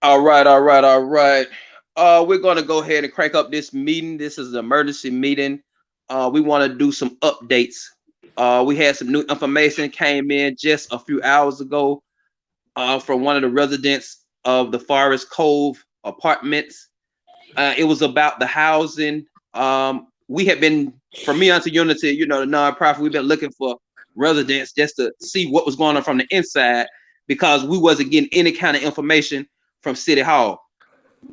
All right, all right, all right. We're going to go ahead and crank up this meeting. This is an emergency meeting. We want to do some updates. We had some new information came in just a few hours ago from one of the residents of the Forest Cove apartments. It was about the housing. We have been, from Me Unto Unity, the nonprofit, we've been looking for residents just to see what was going on from the inside because we wasn't getting any kind of information from City Hall.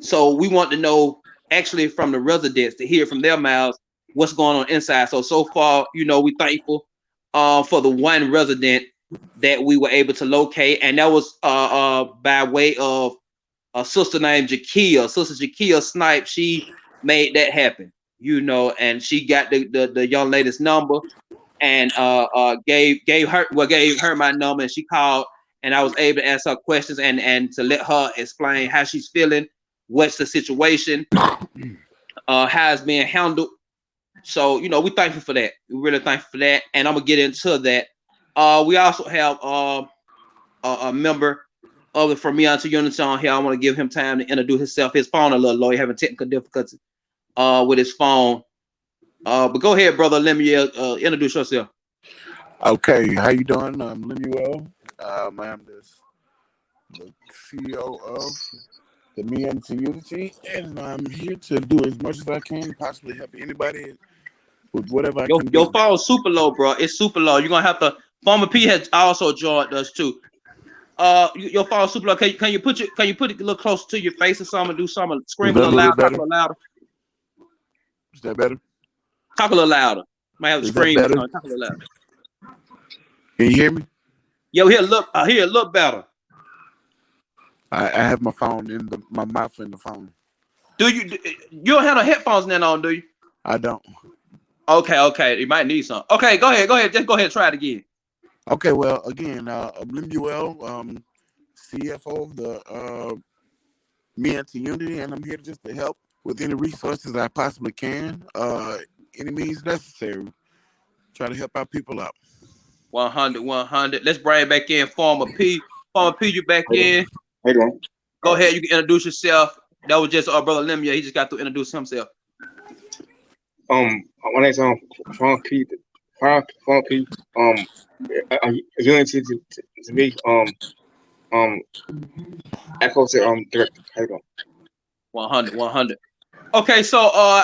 So we want to know actually from the residents to hear from their mouths what's going on inside. So far, we thankful for the one resident that we were able to locate, and that was by way of a sister named Jakia. Sister Jakia Snipe, she made that happen, and she got the young lady's number and gave her my number, and she called, and I was able to ask her questions and to let her explain how she's feeling, what's the situation, how it's being handled. So we thankful for that. We really thankful for that, and I'm gonna get into that. We also have a member of the From Me Unto Unity on here. I want to give him time to introduce himself. His phone a little low. He having technical difficulties with his phone. But go ahead, brother. Let me introduce yourself. Okay, how you doing? I'm Lemuel. I'm the CEO of the Me Unto Unity, and I'm here to do as much as I can, possibly help anybody with whatever I Your can your do. phone's super low, bro. It's super low. You're gonna have to. Former P has also joined us too. Your phone's super low. Can you put it a little closer to your face or something? Do something. Is Scream a that a little little louder. bit Talk a better? little louder. Is that better? Talk a little louder. Might have to Is that scream or better? something. Talk a little louder. Can you hear me? Yo, here look. Here look better. I have my phone my mouth in the phone. You don't have no headphones then on, do you? I don't. Okay. You might need some. Okay, go ahead. Just go ahead and try it again. Okay, well, again, I'm Lemuel, CFO of the Me Unto Unity, and I'm here just to help with any resources I possibly can, any means necessary. Try to help out people out. 100, 100. Let's bring back in Former P. Former P, you back How you in. doing? How you doing? Go ahead. You can introduce yourself. That was just our brother Lemia. He just got to introduce himself. My name's Frank P. Frank P. Unity to me. Um, Echo to director. How you doing? 100, 100. Okay, so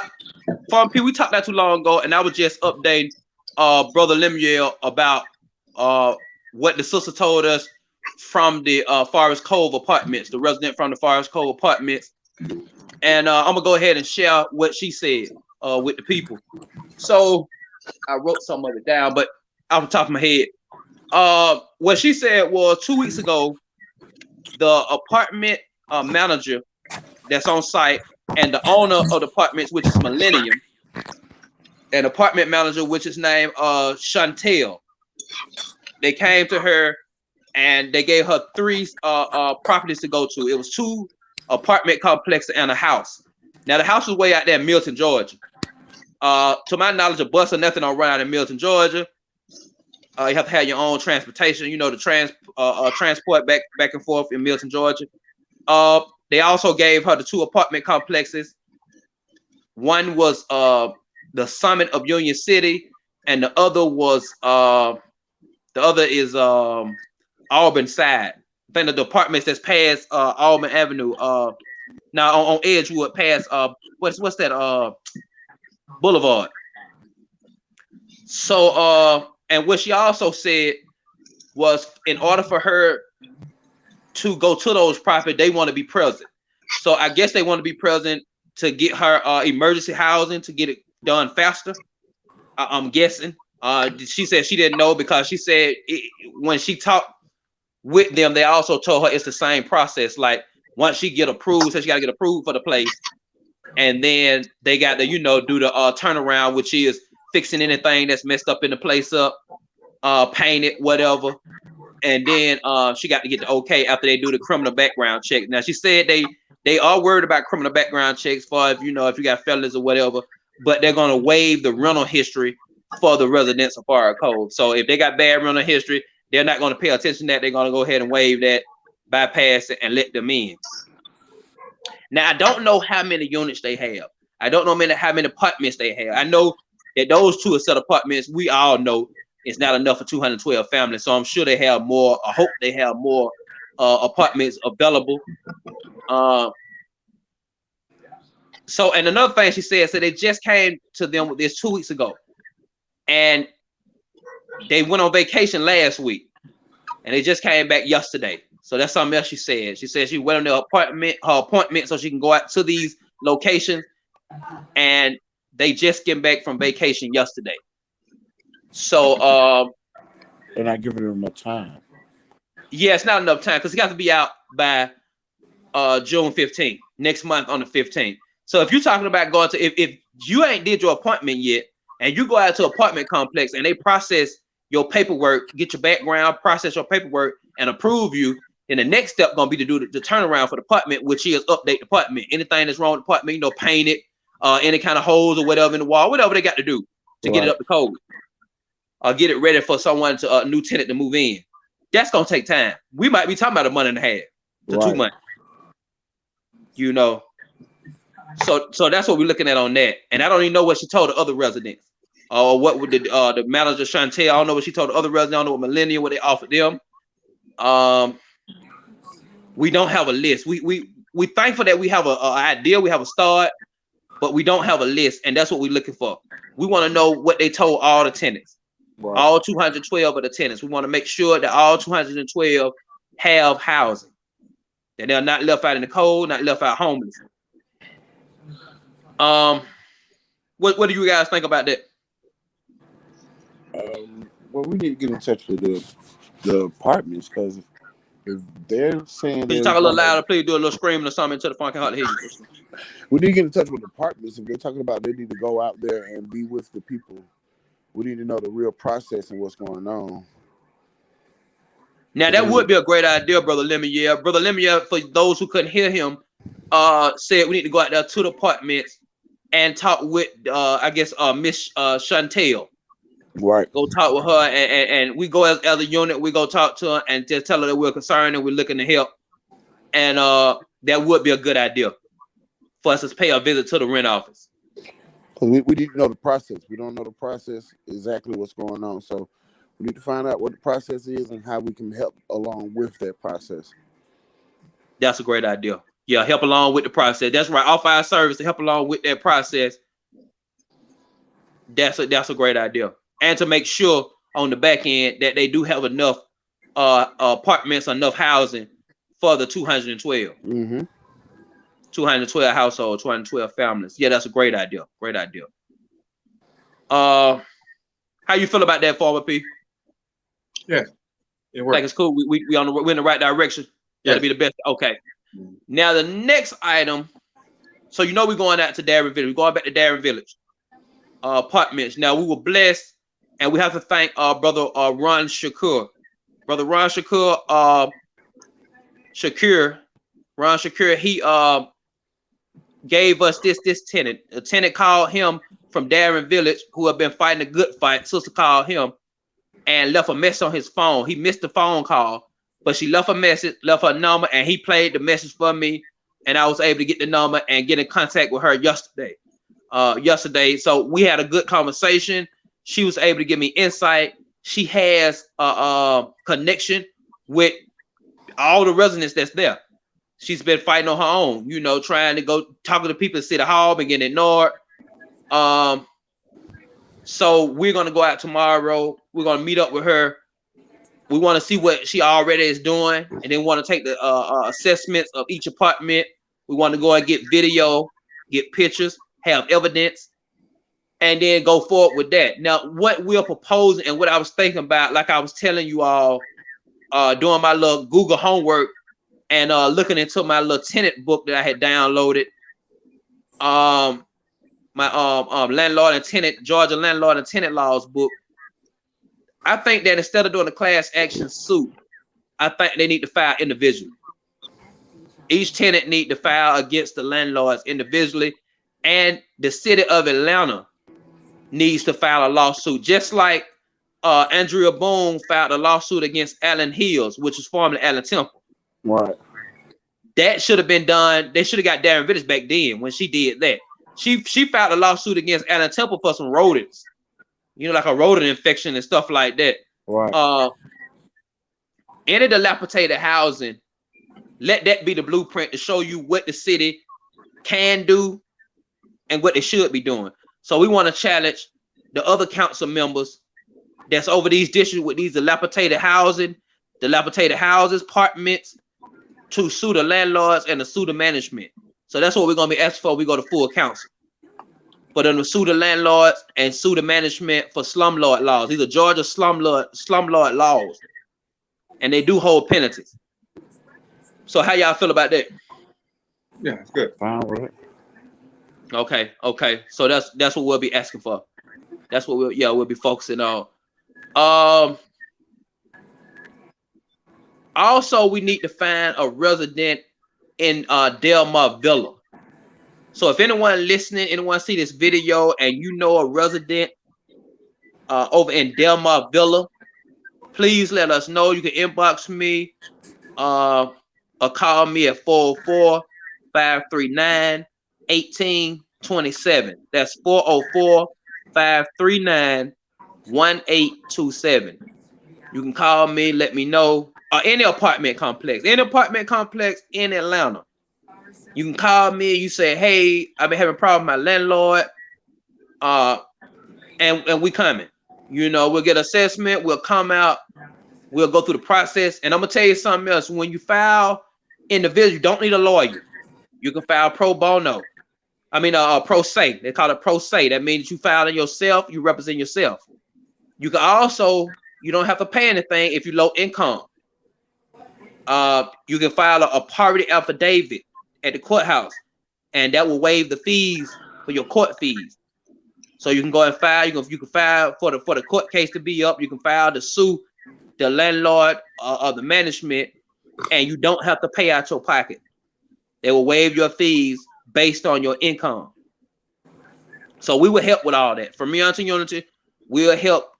Former P, we talked not too long ago, and I was just updating brother Lemuel about uh what the sister told us from the Forest Cove apartments, the resident from the Forest Cove apartments. And I'm gonna go ahead and share what she said with the people. So I wrote some of it down, but off the top of my head, what she said was 2 weeks ago, the apartment manager that's on site and the owner of the apartments, which is Millennium, an apartment manager, which is named Chantel. They came to her and they gave her three properties to go to. It was two apartment complexes and a house. Now the house was way out there in Milton, Georgia. To my knowledge, a bus or nothing don't run out in Milton, Georgia. You have to have your own transportation. The transport back and forth in Milton, Georgia. They also gave her the two apartment complexes. One was the Summit of Union City, and the other is Auburn side. I think the apartments that's past Auburn Avenue. Now on Edgewood, past what's that Boulevard. So and what she also said was, in order for her to go to those properties, they want to be present. So I guess they want to be present to get her emergency housing to get it done faster. I'm guessing. She said she didn't know because she said when she talked with them, they also told her it's the same process. Like once she get approved, so she got to get approved for the place, and then they got to do the turnaround, which is fixing anything that's messed up in the place up, paint it, whatever. And then she got to get the okay after they do the criminal background check. Now she said they are worried about criminal background checks for if you got felons or whatever, but they're gonna waive the rental history for the residents of Forest Cove. So if they got bad rental history, they're not gonna pay attention to that. They're gonna go ahead and waive that, bypass it, and let them in. Now I don't know how many units they have. I don't know how many apartments they have. I know that those 2 set apartments, we all know it's not enough for 212 families. So I'm sure they have more. I hope they have more apartments available. So, and another thing she said, so they just came to them with this 2 weeks ago, and they went on vacation last week, and they just came back yesterday. So that's something else she said. She said she went on her appointment so she can go out to these locations, and they just came back from vacation yesterday. So they're not giving them enough time. Yeah, it's not enough time because it got to be out by June 15th, next month on the 15th. So if you're talking about going to, if you ain't did your appointment yet, and you go out to an apartment complex and they process your paperwork, get your background, process your paperwork, and approve you, then the next step gonna be to do the turnaround for the apartment, which is update the apartment. Anything that's wrong with the apartment, paint it, any kind of holes or whatever in the wall, whatever they got to do to get it up to code, or get it ready for someone to new tenant to move in. That's gonna take time. We might be talking about a month and a half to 2 months. So that's what we're looking at on that. And I don't even know what she told the other residents. Or what would the manager Chantel, I don't know what she told the other residents, I don't know what Millennium, what they offered them. We don't have a list. We thankful that we have an idea, we have a start, but we don't have a list, and that's what we're looking for. We want to know what they told all the tenants, all 212 of the tenants. We want to make sure that all 212 have housing, that they're not left out in the cold, not left out homeless. What do you guys think about that? Well, we need to get in touch with the apartments, because if they're saying, can you talk a little louder, please? Do a little screaming or something to the phone. I can hardly hear you. We need to get in touch with the apartments. If they're talking about they need to go out there and be with the people, we need to know the real process and what's going on. Now that would be a great idea, Brother Lemuel. Brother Lemuel, for those who couldn't hear him, said we need to go out there to the apartments and talk with Miss Chantel. Right. Go talk with her, and we go as a unit. We go talk to her and just tell her that we're concerned and we're looking to help. And that would be a good idea for us to pay a visit to the rent office. We need to know the process. We don't know the process, exactly what's going on. So we need to find out what the process is and how we can help along with that process. That's a great idea. Yeah, help along with the process. That's right. Offer our service to help along with that process. That's a great idea. And to make sure on the back end that they do have enough apartments, enough housing for the 212. 212 households, 212 families. Yeah, that's a great idea. Great idea. How you feel about that, Farmer P? Yeah, it works. Like it's cool. We're in the right direction. That'll be the best. Okay. Now the next item. So we're going out to Darren Village. We're going back to Darren Village apartments. Now we were blessed, and we have to thank our brother Ron Shakur. Brother Ron Shakur, Ron Shakur, he gave us this tenant. A tenant called him from Darren Village, who had been fighting a good fight. Sister called him and left a message on his phone. He missed the phone call, but she left a message, left her number, and he played the message for me, and I was able to get the number and get in contact with her yesterday. So we had a good conversation. She was able to give me insight. She has a connection with all the residents that's there. She's been fighting on her own, trying to go talking to people at City Hall, been getting ignored. So we're gonna go out tomorrow. We're gonna meet up with her. We want to see what she already is doing, and then want to take the assessments of each apartment. We want to go and get video, get pictures, have evidence, and then go forward with that. Now, what we're proposing and what I was thinking about, like I was telling you all, doing my little Google homework and looking into my little tenant book that I had downloaded. My landlord and tenant, Georgia landlord and tenant laws book. I think that instead of doing a class action suit, I think they need to file individually. Each tenant need to file against the landlords individually, and the city of Atlanta needs to file a lawsuit, just like Andrea Boone filed a lawsuit against Allen Hills, which is formerly Allen Temple. Right. that should have been done. They should have got Darren Vitters back then when she did that. She filed a lawsuit against Alan Temple for some rodents, like a rodent infection and stuff like that. Right. Any dilapidated housing, let that be the blueprint to show you what the city can do and what they should be doing. So we want to challenge the other council members that's over these districts with these dilapidated houses, apartments, to sue the landlords and to sue the management. So that's what we're going to be asking for. We go to full council. For them to sue the landlords and sue the management for slumlord laws. These are Georgia slumlord laws. And they do hold penalties. So how y'all feel about that? Yeah, it's good. Fine with it. Okay. So that's what we'll be asking for. That's what we'll be focusing on. Also, we need to find a resident in Delmar Villa. So if anyone listening, anyone see this video and you know a resident over in Delmar Villa, please let us know. You can inbox me or call me at 404-539-1827. That's 404-539-1827. You can call me, let me know. Any apartment complex in Atlanta. You can call me. You say, hey, I've been having a problem with my landlord. And we coming. We'll get assessment. We'll come out. We'll go through the process. And I'm gonna tell you something else. When you file individual, you don't need a lawyer. You can file pro bono. Pro se. They call it pro se. That means you file it yourself. You represent yourself. You can also, you don't have to pay anything if you're low income. You can file a poverty affidavit at the courthouse, and that will waive the fees for your court fees. So you can go and file. You can file for the court case to be up. You can file to sue the landlord or the management, and you don't have to pay out your pocket. They will waive your fees based on your income. So we will help with all that. From Meonta Unity, we'll help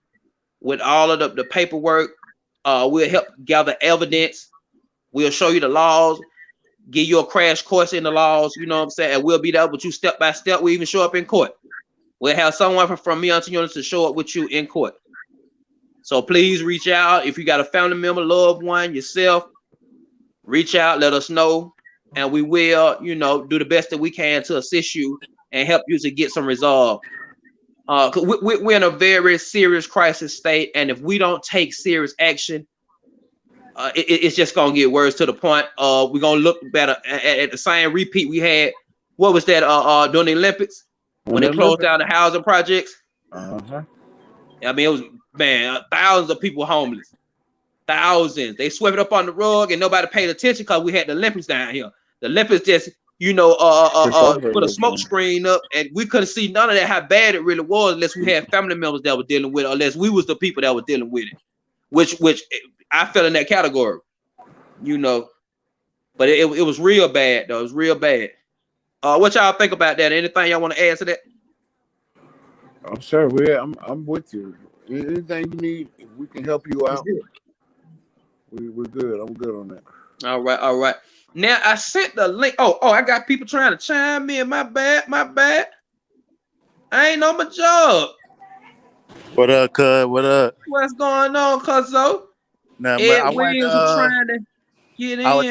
with all of the paperwork. We'll help gather evidence. We'll show you the laws, give you a crash course in the laws, you know what I'm saying? And we'll be there with you step by step. We even show up in court. We'll have someone from Meonta Unity to show up with you in court. So please reach out. If you got a family member, loved one, yourself, reach out, let us know. And we will, do the best that we can to assist you and help you to get some resolve. We're in a very serious crisis state. And if we don't take serious action, it's just gonna get worse to the point. We're gonna look better at the same repeat we had. What was that? During the Olympics when they closed down the housing projects. It was thousands of people homeless. Thousands. They swept it up on the rug and nobody paid attention because we had the Olympics down here. The Olympics just put a smoke screen up, and we couldn't see none of that how bad it really was unless we had family members that were dealing with it, unless we was the people that were dealing with it, which I fell in that category, but it was real bad though. It was real bad. What y'all think about that? Anything y'all want to add to that? I'm sure I'm with you. Anything you need, we can help you out. We're good. I'm good on that. All right. Now I sent the link. Oh, I got people trying to chime in. My bad. I ain't on my job. What up, cuz? What up? What's going on, cuzzo? Nah, Ed Williams was trying to get in. I was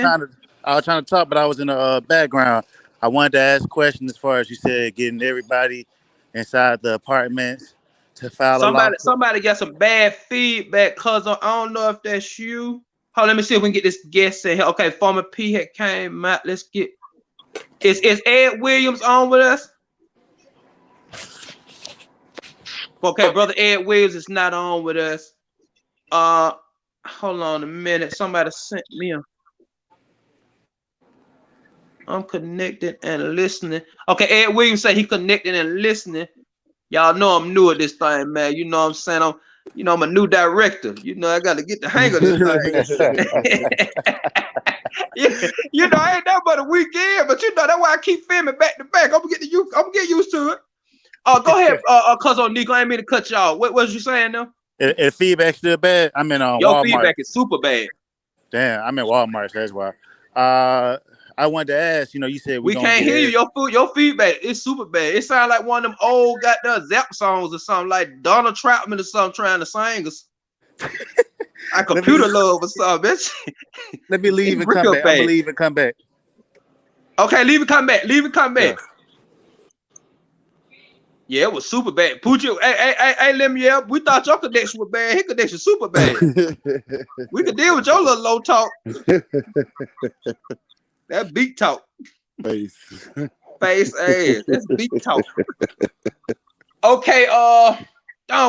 trying to talk, but I was in the background. I wanted to ask a question as far as you said, getting everybody inside the apartments to file a lawsuit. Somebody got some bad feedback, cuzzo. I don't know if that's you. Hold on, let me see if we can get this guest in here. Okay, former P had came out. Let's get. Is Ed Williams on with us? Okay, brother Ed Williams is not on with us. Hold on a minute. Somebody sent me I'm connected and listening. Okay, Ed Williams said he connected and listening. Y'all know I'm new at this thing, man. You know what I'm saying? I'm a new director. I got to get the hang of this thing. I ain't that but a weekend, but that's why I keep filming back to back. I'm gonna get used to it. Go ahead, cuz on Nico. I ain't mean to cut y'all. What was you saying now? If feedback's still bad, I'm in Your Walmart. feedback is super bad. Damn, I'm in Walmart, so that's why. I wanted to ask, you said We can't hear you. Your feedback is super bad. It sounds like one of them old goddamn Zap songs or something, like Donald Troutman or something trying to sing us. Like computer love or something, bitch. Let me leave and come back. I'm gonna leave and come back. Okay, leave and come back. Yeah, it was super bad. Poochie, hey, Lemuel, we thought your connection was bad. His connection super bad. We could deal with your little low talk. That beat talk. Face ass. That's beat talk. Okay,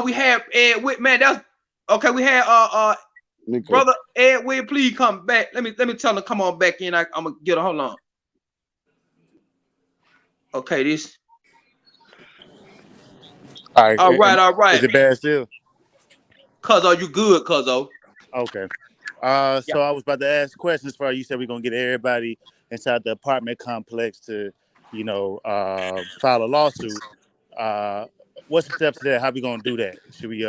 we have Ed Witt, man. That's okay. We had Nico. Brother Ed Witt, please come back. Let me tell him to come on back in. I'm gonna get a hold on. Okay, this. All right. Is it bad still? Cuzzo, you good, Cuzzo? Okay. So I was about to ask questions for you. Said we're gonna get everybody inside the apartment complex to, file a lawsuit. What's the steps to that? How we gonna do that? Should we?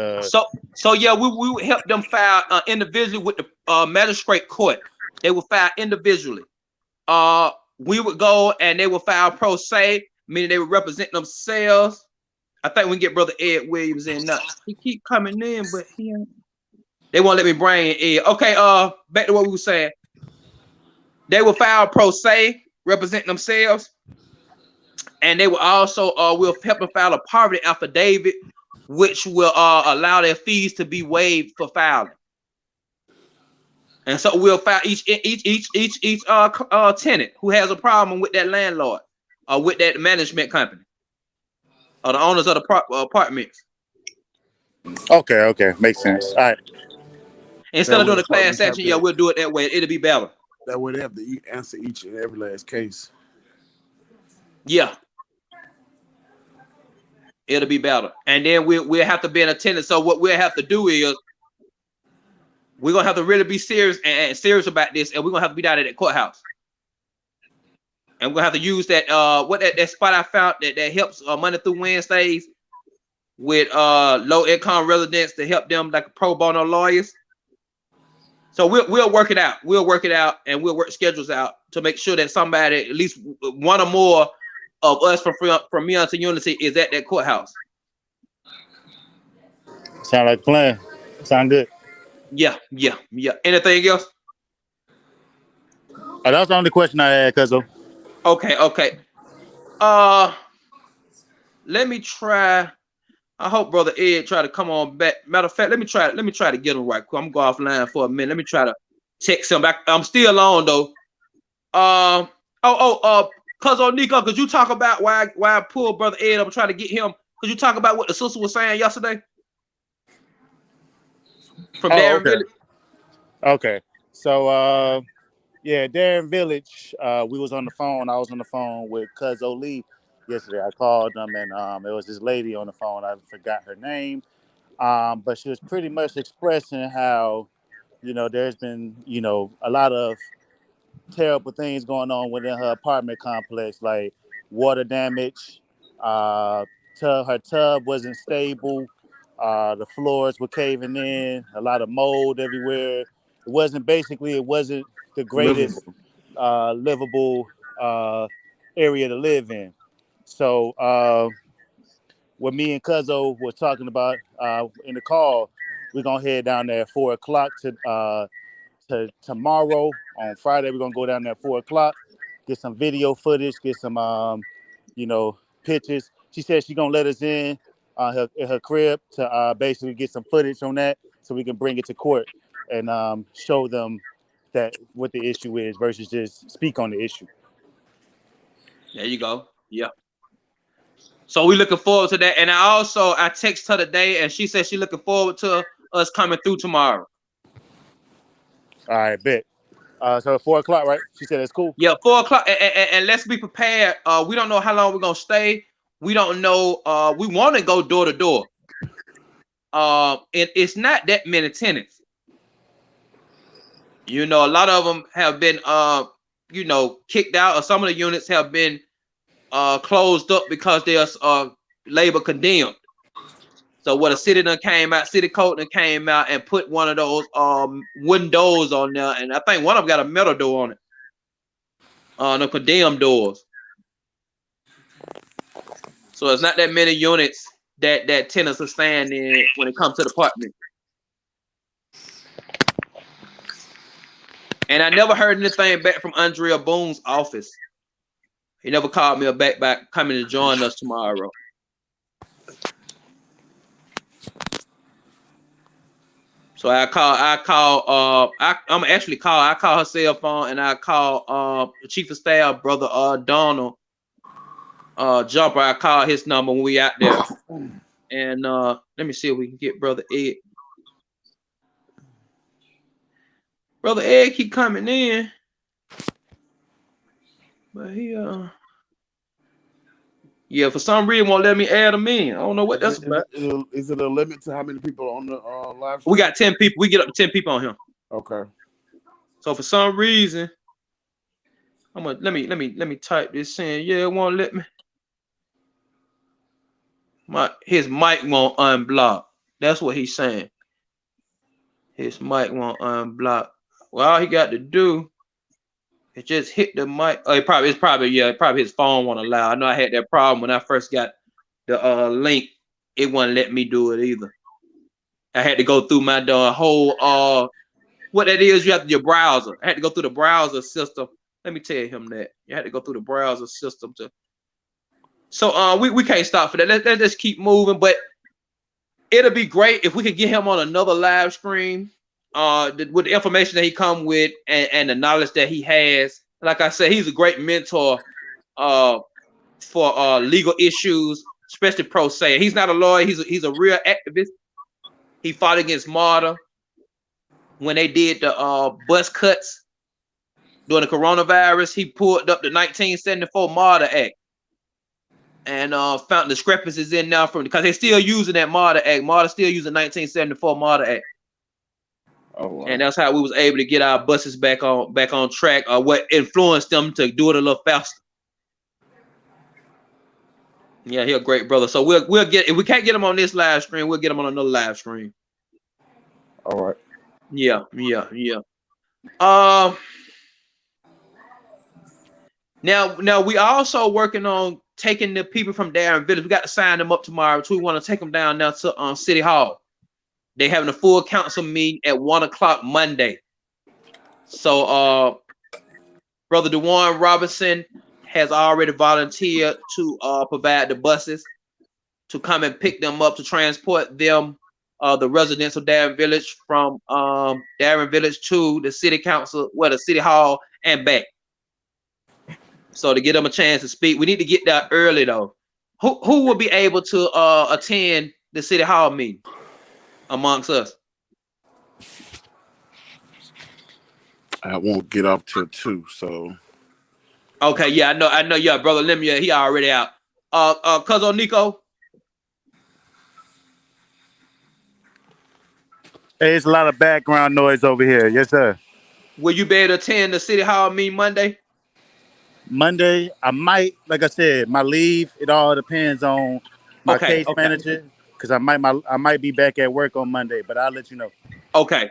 So yeah, we would help them file individually with the magistrate court. They will file individually. We would go and they will file pro se, meaning they would represent themselves. I think we can get Brother Ed Williams in now. He keep coming in, but they won't let me bring Ed. Okay, back to what we were saying. They will file pro se, representing themselves, and they will also will help them file a poverty affidavit, which will allow their fees to be waived for filing. And so we'll file each tenant who has a problem with that landlord or with that management company or the owners of the apartments. Okay, makes sense. All right. Instead of doing a class action, we'll do it that way. It'll be better. That way they have to answer each and every last case. Yeah. It'll be better. And then we'll have to be in attendance. So what we'll have to do is we're going to have to really be serious and serious about this. And we're going to have to be down at that courthouse. And we're going to have to use that that spot I found that helps Monday through Wednesdays with low income residents to help them like pro bono lawyers. So we'll work it out. We'll work it out and we'll work schedules out to make sure that somebody, at least one or more of us from Meon to Unity is at that courthouse. Sound like a plan. Sound good. Yeah. Anything else? That's the only question I had, Cuzzo. Okay. Let me try. I hope Brother Ed try to come on back. Matter of fact, let me try to get him right quick. I'm gonna go offline for a minute. Let me try to text him back. I'm still on though. Cuzzo Nico, could you talk about why I pulled Brother Ed? I'm trying to get him. Could you talk about what the sister was saying yesterday? From Darren Village. Okay. So Darren Village, we was on the phone. I was on the phone with Cuzzo Lee yesterday. I called them and it was this lady on the phone. I forgot her name. But she was pretty much expressing how, there's been, a lot of terrible things going on within her apartment complex, like water damage. Her tub wasn't stable. The floors were caving in, a lot of mold everywhere. It wasn't the greatest livable area to live in. So what me and Cuzzo was talking about in the call, we're gonna head down there at 4:00 to tomorrow. On Friday, we're gonna go down there at 4:00, get some video footage, get some pictures. She said she's gonna let us in her crib to basically get some footage on that so we can bring it to court and show them that what the issue is versus just speak on the issue. There you go. Yeah. So we're looking forward to that. And I text her today and she said she's looking forward to us coming through tomorrow. All right, bet. So at 4:00, right? She said it's cool. Yeah, 4:00. And let's be prepared. We don't know how long we're gonna stay. We don't know. We want to go door to door. It's not that many tenants. A lot of them have been kicked out, or some of the units have been closed up because they're labor condemned. So what city code came out and put one of those wooden doors on there, and I think one of them got a metal door on it. the condemned doors. So it's not that many units that tenants are staying in when it comes to the apartment. And I never heard anything back from Andrea Boone's office. He never called me back coming to join us tomorrow. So I call her cell phone and I call the chief of staff, brother Donald Jumper. I call his number when we out there. And let me see if we can get Brother Ed. Brother Ed keep coming in. But he yeah, for some reason won't let me add him in. I don't know what that's about. Is it a limit to how many people on the live stream? We got 10 people. We get up to 10 people on here. Okay. So for some reason, I'm gonna let me type this in. Yeah, it won't let me. His mic won't unblock. That's what he's saying. His mic won't unblock. Well, all he got to do is just hit the mic. Oh, probably his phone won't allow. I know I had that problem when I first got the link. It wouldn't let me do it either. I had to go through my whole what that is. You have your browser. I had to go through the browser system. Let me tell him that you had to go through the browser system to. So we can't stop for that. Let's just keep moving. But it'll be great if we could get him on another live stream. With the information that he come with and the knowledge that he has. Like I said, he's a great mentor for legal issues, especially pro se. He's not a lawyer. He's a real activist. He fought against MARTA when they did the bus cuts during the coronavirus. He pulled up the 1974 MARTA Act and found discrepancies in now because they're still using that MARTA Act. MARTA still using 1974 MARTA Act. Oh, wow. And that's how we was able to get our buses back on track, or what influenced them to do it a little faster. Yeah, he's a great brother. So we'll get, if we can't get him on this live stream, we'll get him on another live stream. All right. Yeah. Now we also working on taking the people from Darren Village. We got to sign them up tomorrow. So we want to take them down now to City Hall. They having a full council meeting at 1:00 Monday. So Brother DeWarren Robinson has already volunteered to provide the buses to come and pick them up, to transport them, the residents of Darren Village, from Darren Village to the city council, the City Hall and back. So to give them a chance to speak, we need to get there early though. Who will be able to attend the City Hall meeting amongst us? I won't get off till 2, so. Okay, yeah, I know. Yeah, Brother Lemuel, he already out. Cousin Nico. Hey, it's a lot of background noise over here. Yes, sir. Will you be able to attend the City Hall meeting Monday? Monday, I might. Like I said, my leave. It all depends on my case manager, because I might be back at work on Monday, but I'll let you know. Okay.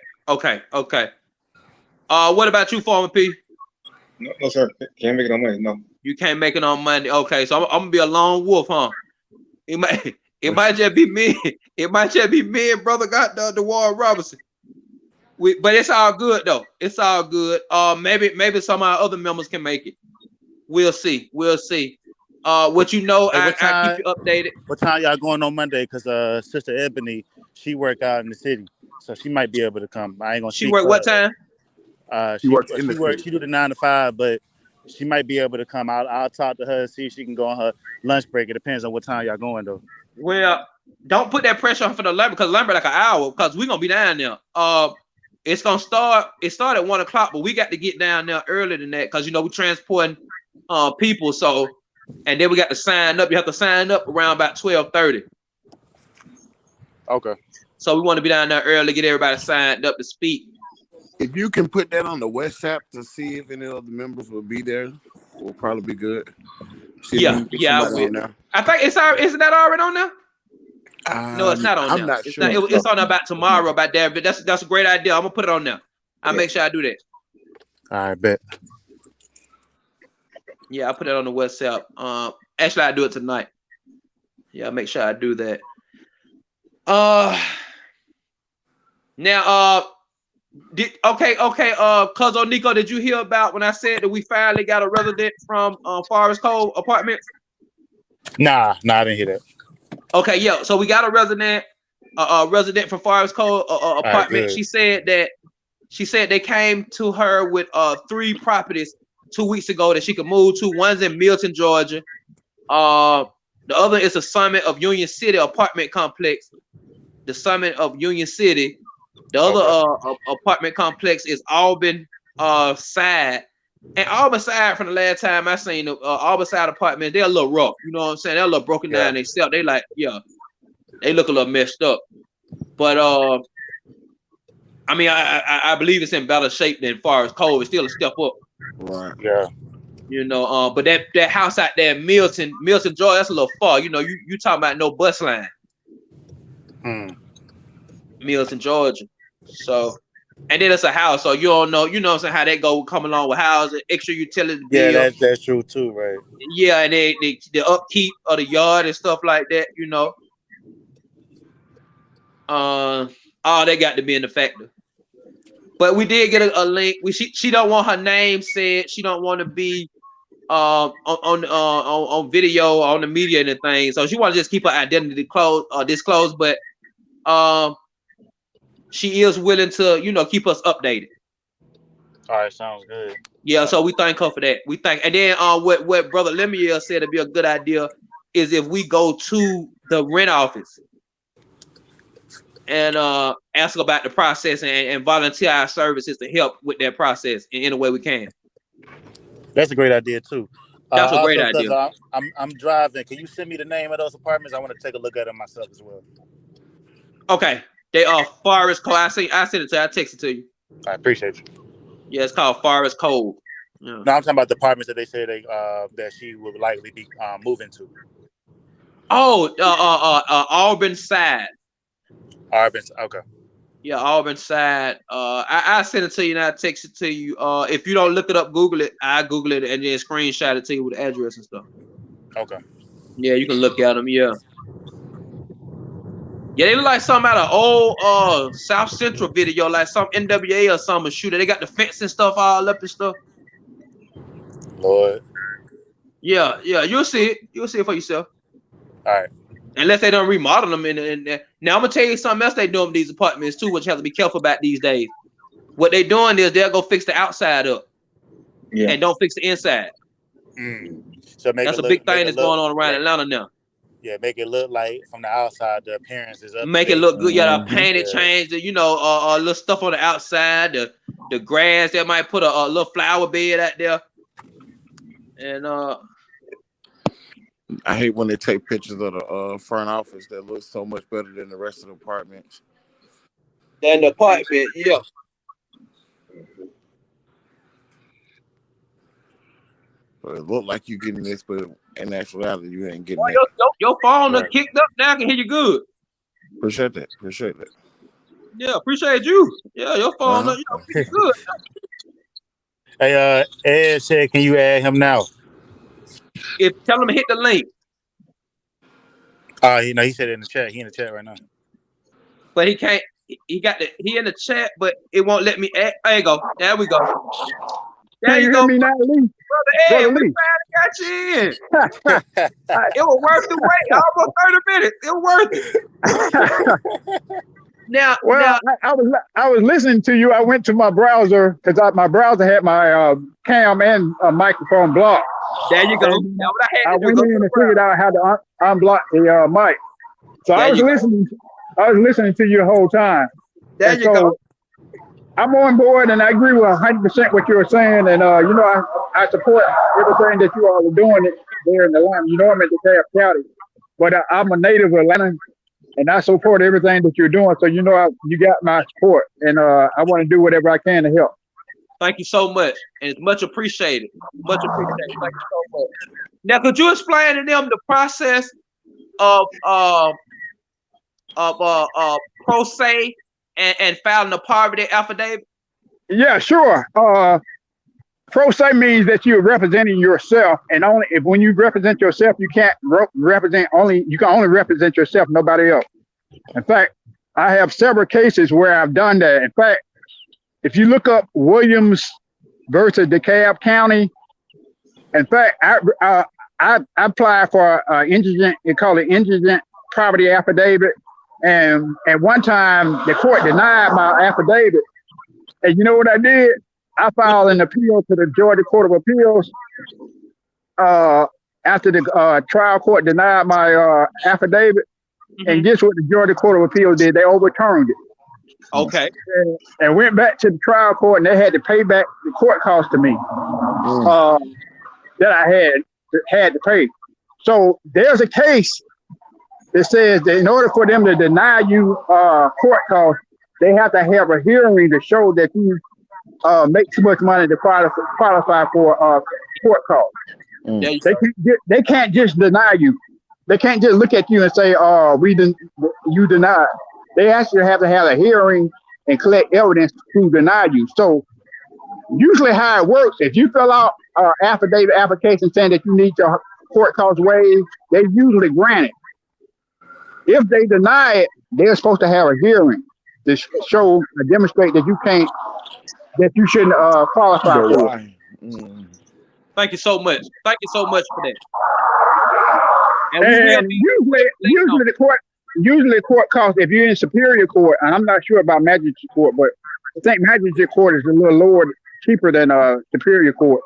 What about you, Farmer P? No, sir. Can't make it on Monday. No. You can't make it on Monday. Okay, so I'm gonna be a lone wolf, huh? It might just be me. It might just be me and Brother DeWarren Robinson. But it's all good though. It's all good. Maybe some of our other members can make it. We'll see. What you know, I keep you updated. What time y'all going on Monday? Because Sister Ebony, she work out in the city, so she might be able to come. I ain't gonna. She work what time? She works. She do the 9 to 5, but she might be able to come. I'll talk to her and see if she can go on her lunch break. It depends on what time y'all going though. Well, don't put that pressure on for the lumber, because lumber like an hour, because we're gonna be down there. It's gonna start. It started at 1:00, but we got to get down there earlier than that, because we transporting people. So, and then we got to sign up. You have to sign up around about 12:30. Okay. So we want to be down there early, get everybody signed up to speak. If you can put that on the WhatsApp to see if any of the members will be there, will probably be good. Yeah, I will. I think isn't that already on there? No, it's not on there. I'm not sure. It's on about tomorrow about that, but that's a great idea. I'm gonna put it on there. I'll make sure I do that. I bet. Yeah, I put that on the WhatsApp. Actually, I do it tonight. Yeah, make sure I do that. Now, okay. Cuzzo Nico, did you hear about when I said that we finally got a resident from Forest Cove Apartments? Nah, I didn't hear that. Okay, yeah. So we got a resident from Forest Cove Apartment. Right, She said they came to her with 3 properties 2 weeks ago that she could move to. One's in Milton, Georgia. The other is a Summit of Union City apartment complex. The Summit of Union City. The other apartment complex is Auburn side. And Auburn side, from the last time I seen the Auburn side apartment, they're a little rough. You know what I'm saying? They're a little broken down themselves. They like, yeah, they look a little messed up. But I mean, I believe it's in better shape than Forest Cove. It's still a step up. Right. Yeah. You know, but that house out there in Milton, Georgia, that's a little far. You know, you talking about no bus line. Milton, Georgia. So, and then it's a house, so you don't know, you know what I'm saying, how that go come along with housing, extra utility bill. Yeah, that's true too, right? Yeah, and the upkeep of the yard and stuff like that, you know. All they got to be in the factor. But we did get a link. She don't want her name said. She don't want to be on video on the media and things. So she want to just keep her identity disclosed. But she is willing to, you know, keep us updated. All right, sounds good. Yeah, so we thank her for that. We thank, and then what Brother Lemuel said would be a good idea is if we go to the rent office and ask about the process and volunteer our services to help with that process in any way we can. That's a great idea too. That's a great idea. I'm driving. Can you send me the name of those apartments? I want to take a look at them myself as well. Okay, they are Forest Cove. I sent it to you. I texted it to you. I appreciate you. Yeah, it's called Forest Cove. Yeah. No, I'm talking about the apartments that they say that she would likely be moving to. Oh, Auburn side. Auburn, okay. Yeah, Auburn side. I sent it to you and I text it to you. If you don't look it up, Google it. I Google it and then screenshot it to you with the address and stuff. Okay. Yeah, you can look at them. Yeah. Yeah, they look like something out of old South Central video, like some NWA or some shooter. They got the fence and stuff all up and stuff. Lord. Yeah, you'll see it. You'll see it for yourself. All right. Unless they don't remodel them. Now I'm gonna tell you something else they doing with these apartments too, which you have to be careful about these days. What they doing is they'll go fix the outside up, and don't fix the inside. So that's a big thing that's going on around Atlanta now. Yeah, make it look like from the outside the appearance is up. Make it look good. Yeah, paint it, change the, you know, little stuff on the outside, the grass. They might put a little flower bed out there, and I hate when they take pictures of the front office that looks so much better than the rest of the apartments. Than the apartment, yeah. But it looked like you getting this, but in actuality, you ain't getting your phone done kicked up. Now I can hear you good. Appreciate that. Yeah, appreciate you. Yeah, your phone done, good. Hey, Ed said, can you add him now? Tell him to hit the link. He said it in the chat. He in the chat right now. But he can't. He in the chat, but it won't let me add. There you go. There we go. There you go. Me now, Lee? Brother Ed, we got you in. It was worth the wait. Almost 30 minutes. It was worth it. Now, I was listening to you. I went to my browser because my browser had my cam and microphone blocked. There you go. I went in and figured out how to unblock the mic. So I was listening to you the whole time. There you go. I'm on board, and I agree with 100% what you were saying. And you know, I support everything that you all are doing there in Atlanta. You know, I'm in DeKalb County, but I'm a native of Atlanta, and I support everything that you're doing. So you know, you got my support, and I want to do whatever I can to help. Thank you so much, and it's much appreciated. Much appreciated. Thank you so much. Now, could you explain to them the process of pro se and filing a poverty affidavit? Yeah, sure. Pro se means that you're representing yourself, and only if when you represent yourself, you can't represent only. You can only represent yourself, nobody else. In fact, I have several cases where I've done that. In fact, if you look up Williams versus DeKalb County, in fact, I applied for indigent. They call it indigent property affidavit, and at one time the court denied my affidavit. And you know what I did? I filed an appeal to the Georgia Court of Appeals after the trial court denied my affidavit. And guess what the Georgia Court of Appeals did? They overturned it. Okay. And went back to the trial court, and they had to pay back the court cost to me that I had to pay. So there's a case that says that in order for them to deny you court costs, they have to have a hearing to show that you make too much money to qualify for court costs. They can't just deny you. They can't just look at you and say, you denied. They actually have to have a hearing and collect evidence to deny you. So usually how it works, if you fill out an affidavit application saying that you need your court costs waived, they usually grant it. If they deny it, they're supposed to have a hearing to show, demonstrate that you shouldn't qualify for it. Thank you so much. Thank you so much for that. And usually the court costs, if you're in Superior Court, and I'm not sure about Magistrate Court, but I think Magistrate Court is a little lower, cheaper than Superior Court.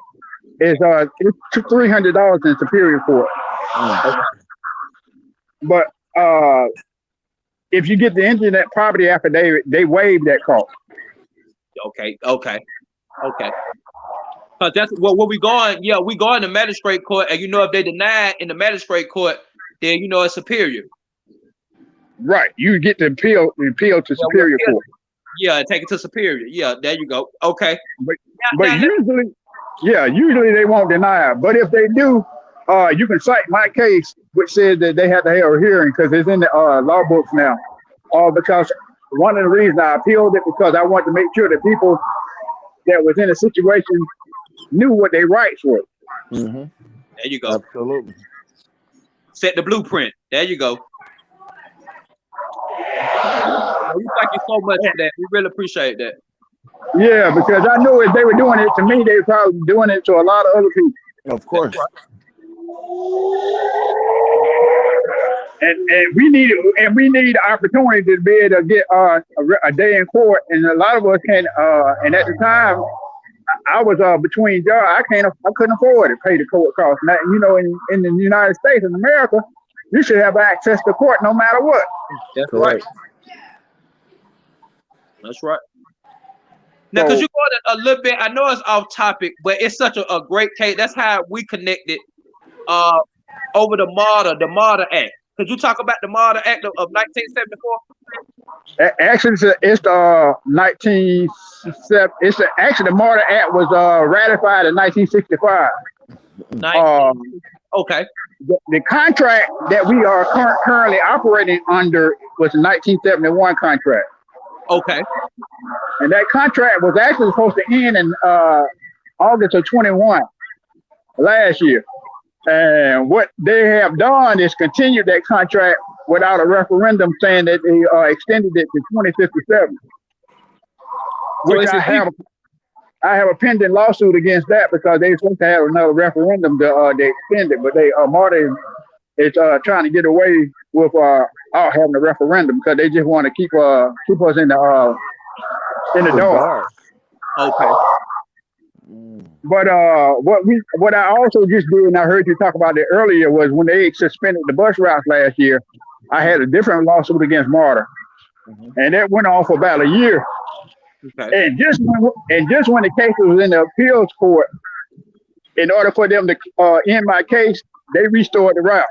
It's $300 in Superior Court. But if you get the indigent property affidavit, they waive that cost. Okay. Cause that's what we going. Yeah, we go in the magistrate court, and if they deny in the magistrate court, then it's Superior. Right, you get the appeal to Superior Court. Yeah, take it to Superior. Yeah, there you go. Okay. But usually they won't deny it. But if they do, you can cite my case, which says that they have to have a hearing because it's in the law books now. Because one of the reasons I appealed it because I wanted to make sure that people that was in a situation knew what their rights were. There you go. Absolutely. Set the blueprint. There you go. We thank you so much for that. We really appreciate that. Yeah, because I know if they were doing it to me, they were probably doing it to a lot of other people. Of course. And we need opportunity to be able to get a day in court, and a lot of us can. And at the time, I was between jobs. I couldn't afford to pay the court costs. Now, in the United States, in America, you should have access to court no matter what. That's correct. That's right. Now, because you're going a little bit, I know it's off topic, but it's such a great case. That's how we connected over the MARTA Act. Could you talk about the MARTA Act of 1974? Actually, it's actually the MARTA Act was ratified in 1965. Okay. The contract that we are currently operating under was a 1971 contract. Okay. And that contract was actually supposed to end in August of 21 last year. And what they have done is continued that contract without a referendum saying that they extended it to 2057. Which I have a pending lawsuit against that because they're supposed to have another referendum to extend it, but MARTA is trying to get away with having a referendum because they just want to keep us in the dark. Okay. But what I also just did, and I heard you talk about it earlier, was when they suspended the bus routes last year, I had a different lawsuit against MARTA, and that went on for about a year. Okay. And just when the case was in the appeals court, in order for them to end my case, they restored the route.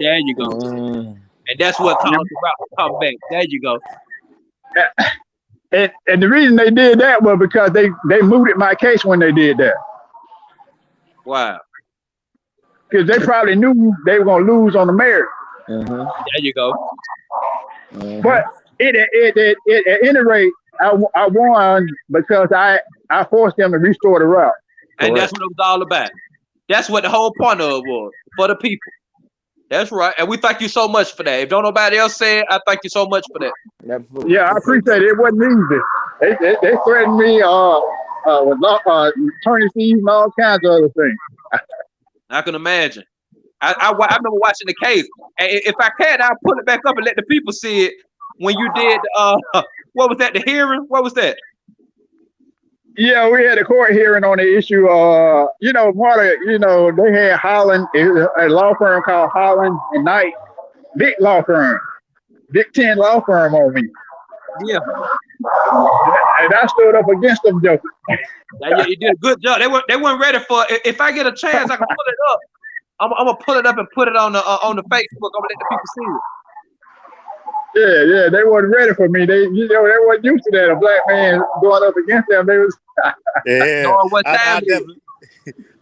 There you go. And that's what caused the route to come back. There you go. And the reason they did that was because they mooted my case when they did that. Wow. Because they probably knew they were going to lose on the merit. There you go. But at any rate, I won because I I forced them to restore the route. And that's what it was all about. That's what the whole point of it was, for the people. That's right. And we thank you so much for that. If don't nobody else say it, I thank you so much for that. Absolutely. Yeah, I appreciate it. It wasn't easy. They threatened me with attorney fees and all kinds of other things. I can imagine. I remember watching the case. And if I can, I'll put it back up and let the people see it. When you did, what was that, the hearing? What was that? Yeah, we had a court hearing on the issue. They had Holland, a law firm called Holland and Knight, big law firm, Big Ten law firm on me. Yeah. And I stood up against them jokers. Yeah, you did a good job. They weren't ready for it. If I get a chance, I can pull it up. I'm gonna pull it up and put it on the Facebook. I'm gonna let the people see it. Yeah, they wasn't ready for me. They weren't used to that. A black man going up against them. They was Yeah, what time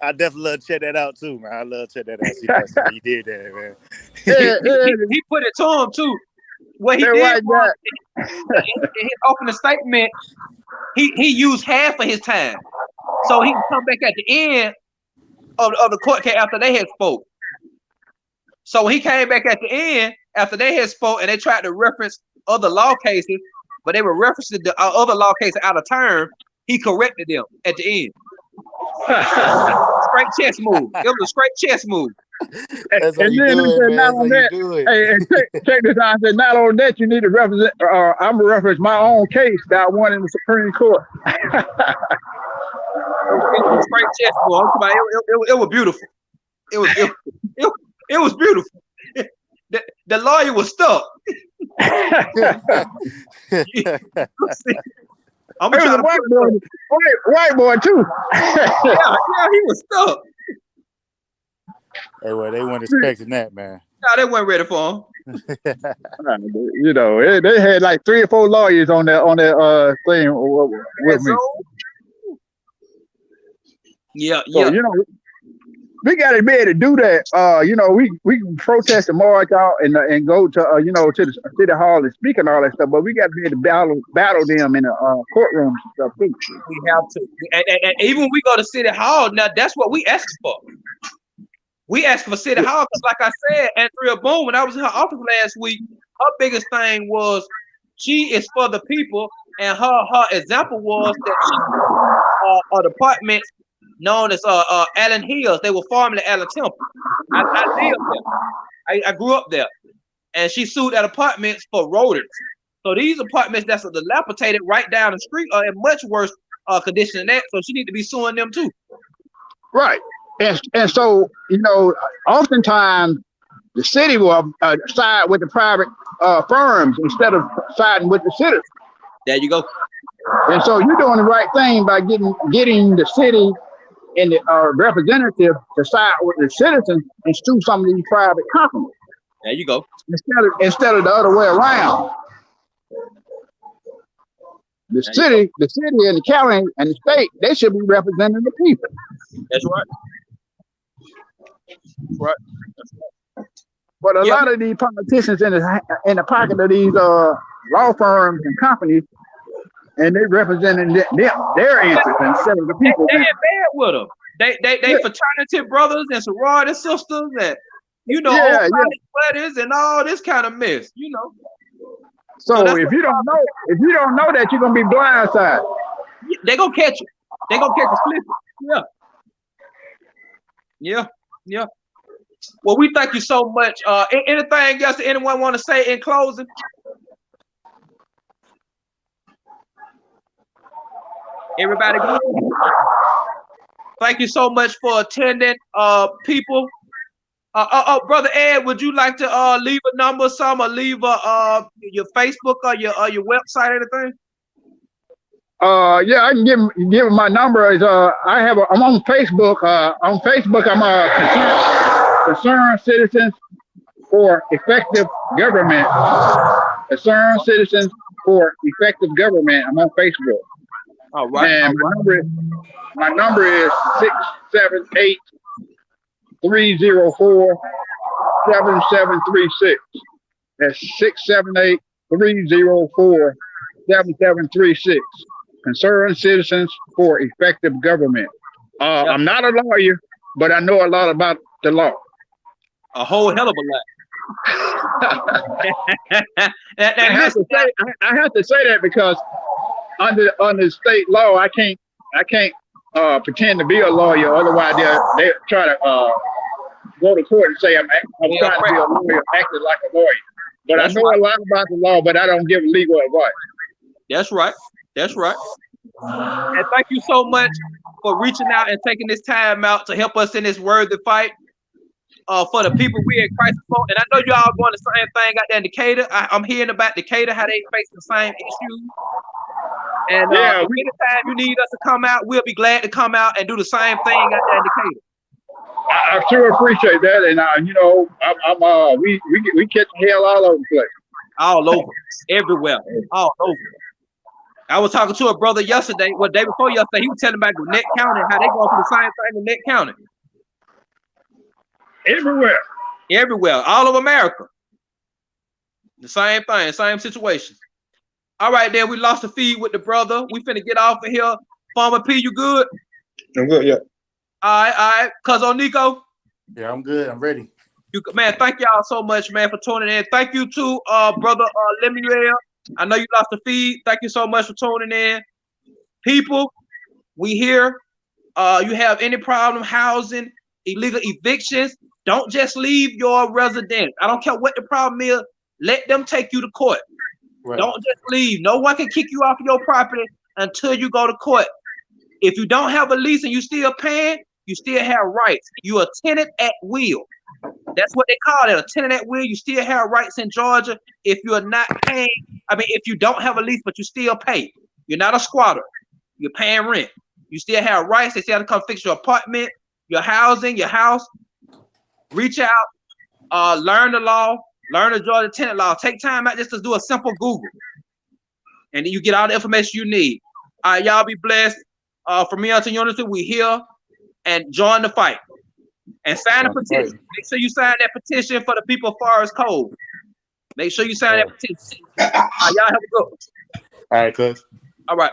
I definitely love to check that out too, man. I love to check that out. See how you did that, man. he put it to him too. What he did was, in his opening statement, he used half of his time, so he can come back at the end of the court case after they had spoke. So when he came back at the end after they had spoke, and they tried to reference other law cases, but they were referencing the other law cases out of term, he corrected them at the end. Straight chess move. It was a straight chess move. That's how and you then do he it, said, man. not That's on how that. you do it. Hey, and check this out. I said, not on that, you need to represent. I'm gonna reference my own case that I won in the Supreme Court. It was a straight chess move. I'm talking about, it was beautiful. It was beautiful. The lawyer was stuck. I'm It was trying a to white boy too. yeah, he was stuck. Hey, well, they weren't expecting that, man. No, they weren't ready for him. They had like 3 or 4 lawyers on that thing with me. Yeah. So, we got to be able to do that. We can protest and march out and go to to the city hall and speak and all that stuff, but we got to be able to battle them in the courtrooms and stuff too. We have to, and even when we go to city hall, now that's what we ask for. We asked for city hall because, like I said, Andrea Boone, when I was in her office last week, her biggest thing was she is for the people, and her example was that she departments known as Allen Hills. They were formerly Allen Temple. I lived there. I grew up there, and she sued at apartments for rodents. So these apartments that's dilapidated right down the street are in much worse condition than that. So she need to be suing them too. Right. And so, oftentimes the city will side with the private firms instead of siding with the citizens. There you go. And so you're doing the right thing by getting the city and the representative to side with the citizens and sue some of these private companies. There you go. Instead of the other way around. The city and the county and the state, they should be representing the people. That's right. Right. But a lot of these politicians in the pocket of these law firms and companies, and they representing their interests instead of the people. They in bed with them. They fraternity brothers and sorority sisters and buddies and all this kind of mess. So if you don't know that, you're gonna be blindsided. They gonna catch you. They gonna catch you slipping. Yeah. Well, we thank you so much. Anything else that anyone want to say in closing? Everybody good? Thank you so much for attending, people. Brother Ed, would you like to leave a number, or leave your Facebook or your website or anything? Yeah, I can give him my number. Is I'm on Facebook. On Facebook, I'm a concerned citizens for effective government. Concerned citizens for effective government. I'm on Facebook. All right. And my number is 678-304-7736. That's 678-304-7736. concerned citizens for effective government. Yep. I'm not a lawyer, but I know a lot about the law. A whole hell of a lot. I have to say that because under state law, I can't pretend to be a lawyer. Otherwise, they try to go to court and say I'm trying to be a lawyer, acting like a lawyer. But that's I know a lot about the law, but I don't give legal advice. That's right. That's right. And thank you so much for reaching out and taking this time out to help us in this worthy fight for the people we in crisis for. And I know you all going the same thing out there in Decatur. I'm hearing about Decatur, how they face the same issues. And anytime you need us to come out, we'll be glad to come out and do the same thing out there in Decatur. I sure appreciate that, and we catch hell all over the place. All over, everywhere, all over. I was talking to a brother yesterday, day before yesterday. He was telling about Gwinnett County, how they go through the same thing in Gwinnett County. Everywhere, all over America. The same thing, same situation. All right, then we lost the feed with the brother. We finna get off of here. Farmer P, you good? I'm good, yeah. All right. Cuz Nico? Yeah, I'm good. I'm ready. Man, thank y'all so much, man, for tuning in. Thank you to brother Lemuel. I know you lost the feed. Thank you so much for tuning in. People, we here. You have any problem housing, illegal evictions, don't just leave your residence. I don't care what the problem is. Let them take you to court. Right. Don't just leave. No one can kick you off your property until you go to court. If you don't have a lease and you still paying, you still have rights. You're a tenant at will. That's what they call it, a tenant at will. You still have rights in Georgia if you're not paying. I mean, if you don't have a lease, but you still pay. You're not a squatter. You're paying rent. You still have rights. They still have to come fix your apartment, your housing, your house. Reach out, learn the law, learn the Georgia tenant law. Take time out just to do a simple Google. And then you get all the information you need. All right, y'all be blessed. From me unto unity, we here and join the fight. And sign a petition. Make sure you sign that petition for the people of Forest Cove. Make sure you sign that petition. Y'all have a good one. All right, cuz. All right.